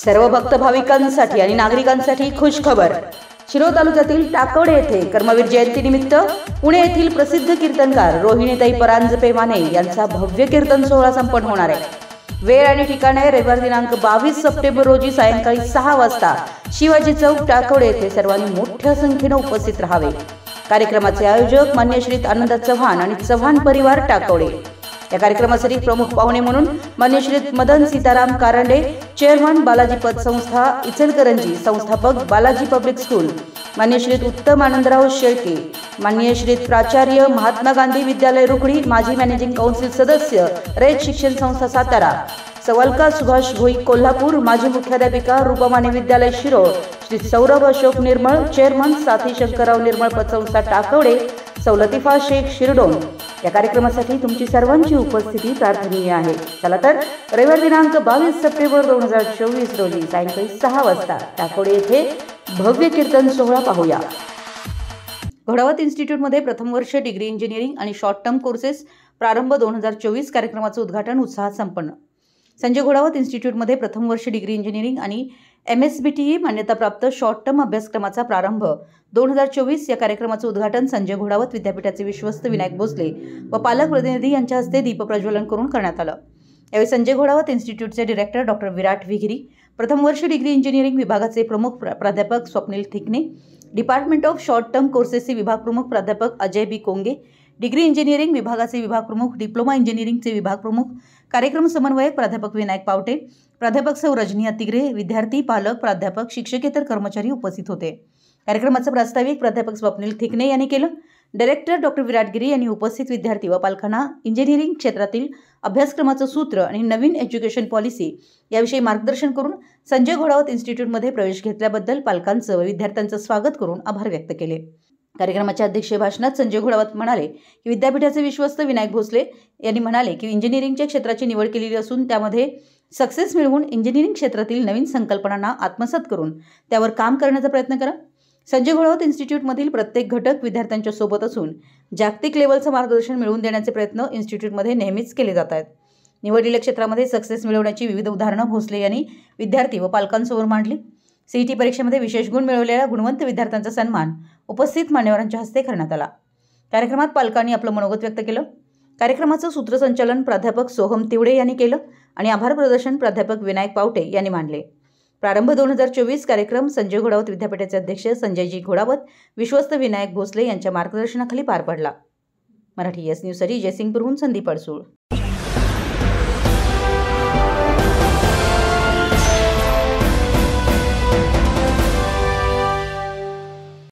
सर्व भक्त भाविकांसाठी आणि नागरिकांसाठी खुश खबर। शिरोळ तालुक्यातील टाकवडे येथे कर्मवीर जयंतीनिमित्त पुणे येथील प्रसिद्ध कीर्तनकार रोहिणीताई परांजपे माने यांचा भव्य कीर्तन सोहळा संपन्न होणार आहे। वेळ आणि ठिकाण आहे रविवार दिनांक 22 सप्टेंबर रोजी सायंकाळी 6 वाजता शिवाजी चौक टाकवडे येथे सर्वांनी मोठ्या संख्येने उपस्थित राहावे। कार्यक्रमाचे आयोजक मान्य श्री आनंद चव्हाण आणि चव्हाण परिवार टाकवडे। या कार्यक्रमासाठी प्रमुख पाहुणे म्हणून मान्य श्री मदन सीताराम कारंडे, चेअरमन बालाजी पतसंस्था इचलकरंजी, संस्थापक बालाजी पब्लिक स्कूल, मान्य श्री उत्तम आनंदराव शेळके, मान्य श्री प्राचार्य महात्मा गांधी विद्यालय रुकडी, माजी मॅनेजिंग काउन्सिल सदस्य रयत शिक्षण संस्था सातारा, सवालका सुभाष भोई कोल्हापूर, माजी मुख्याध्यापिका रूपमाने विद्यालय शिरोळ, श्री सौरभ अशोक निर्मळ, चेअरमन साथी शंकरराव निर्मळ पतसंस्था टाकवडे, सौलतीफा शेख शिरडोन। या कार्यक्रमासाठी तुमची सर्वांची उपस्थिती प्रार्थनीय आहे। चला तर रविवार दिनांक 22 सप्टेंबर 2024 रोजी सायंकाळी 6 वाजता टाकवडे येथे भव्य कीर्तन सोहळा पाहूया। घोडावत इन्स्टिट्यूटमध्ये प्रथम वर्ष डिग्री इंजिनिअरिंग आणि शॉर्ट टर्म कोर्सेस प्रारंभ 2024 कार्यक्रमाचे उद्घाटन उत्साहात संपन्न। संजय घोडावत इन्स्टिट्यूटमध्ये प्रथम वर्ष डिग्री इंजिनिअरिंग आणि MSBTE मान्यताप्राप्त शॉर्ट टर्म अभ्यासक्रमाचा प्रारंभ 2024 या कार्यक्रमाचे उद्घाटन संजय घोडावत विद्यापीठाचे विश्वस्त विनायक भोसले व पालक प्रतिनिधी यांच्या हस्ते दीपप्रज्वलन करून करण्यात आलं। यावेळी संजय घोडावत इन्स्टिट्यूटचे डायरेक्टर डॉक्टर विराट विगिरी, प्रथम वर्ष डिग्री इंजिनिअरिंग विभागाचे प्रमुख प्राध्यापक Swapnil Thikne, department of short term कोर्सेसचे विभाग प्रमुख प्राध्यापक Ajay B Konge, degree engineering विभागाचे विभाग प्रमुख, डिप्लोमा इंजिनिअरिंगचे विभाग प्रमुख, कार्यक्रम समन्वयक प्राध्यापक विनायक पावटे, प्राध्यापक सौ रजनी अतिग्रे, विद्यार्थी, पालक, प्राध्यापक, शिक्षकेतर कर्मचारी उपस्थित होते। कार्यक्रमाचे प्रास्ताविक प्राध्यापक स्वप्नील थिकने यांनी केलं। डायरेक्टर डॉक्टर विराट गिरी यांनी उपस्थित विद्यार्थी व पालकांना इंजिनिअरिंग क्षेत्रातील अभ्यासक्रमाचं सूत्र आणि नवीन एज्युकेशन पॉलिसी याविषयी मार्गदर्शन करून संजय घोडावत इन्स्टिट्यूटमध्ये प्रवेश घेतल्याबद्दल पालकांचं व विद्यार्थ्यांचं स्वागत करून आभार व्यक्त केले। कार्यक्रमाच्या अध्यक्षीय भाषणात संजय घोडावत म्हणाले की विद्यापीठाचे विश्वस्त विनायक भोसले यांनी म्हणाले की इंजिनिअरिंगच्या क्षेत्राची निवड केलेली असून त्यामध्ये सक्सेस मिळवून इंजिनिअरिंग क्षेत्रातील नवीन संकल्पनांना आत्मसात करून त्यावर काम करण्याचा प्रयत्न करा। संजय घोडावत इन्स्टिट्यूटमधील प्रत्येक घटक विद्यार्थ्यांच्या सोबत असून जागतिक लेवलचं मार्गदर्शन मिळवून देण्याचे प्रयत्न इन्स्टिट्यूटमध्ये नेहमीच केले जात आहेत। निवडलेल्या क्षेत्रामध्ये सक्सेस मिळवण्याची विविध उदाहरणं भोसले यांनी विद्यार्थी व पालकांसमोर मांडली। CET परीक्षेमध्ये विशेष गुण मिळवलेल्या गुणवंत विद्यार्थ्यांचा सन्मान उपस्थित मान्यवरांच्या हस्ते करण्यात आला। कार्यक्रमात पालकांनी आपलं मनोगत व्यक्त केलं। कार्यक्रमाचं सूत्रसंचालन प्राध्यापक सोहम तिवडे यांनी केलं आणि आभार प्रदर्शन प्राध्यापक विनायक पावटे यांनी मांडले। प्रारंभ 2024 कार्यक्रम संजय घोडावत विद्यापीठाचे अध्यक्ष संजयजी घोडावत, विश्वस्त विनायक भोसले यांच्या मार्गदर्शनाखाली पार पडला। मराठी एस न्यूजसाठी जयसिंगपूरहून संदीप अडसूळ।